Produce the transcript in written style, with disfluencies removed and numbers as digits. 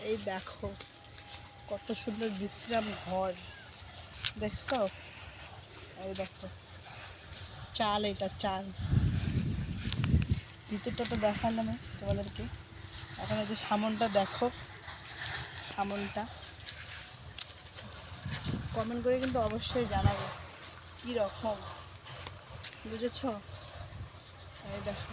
এই দেখো কত সুন্দর বিশ্রাম ঘর দেখছো। এই দেখো চাল, এটা চাল। ভিতরটা তো দেখালাম তোমাদেরকে। এখন এই যে সামনটা দেখো, সামনটা কমেন্ট করে কিন্তু অবশ্যই জানাবে কী রকম, বুঝেছো। এই দেখো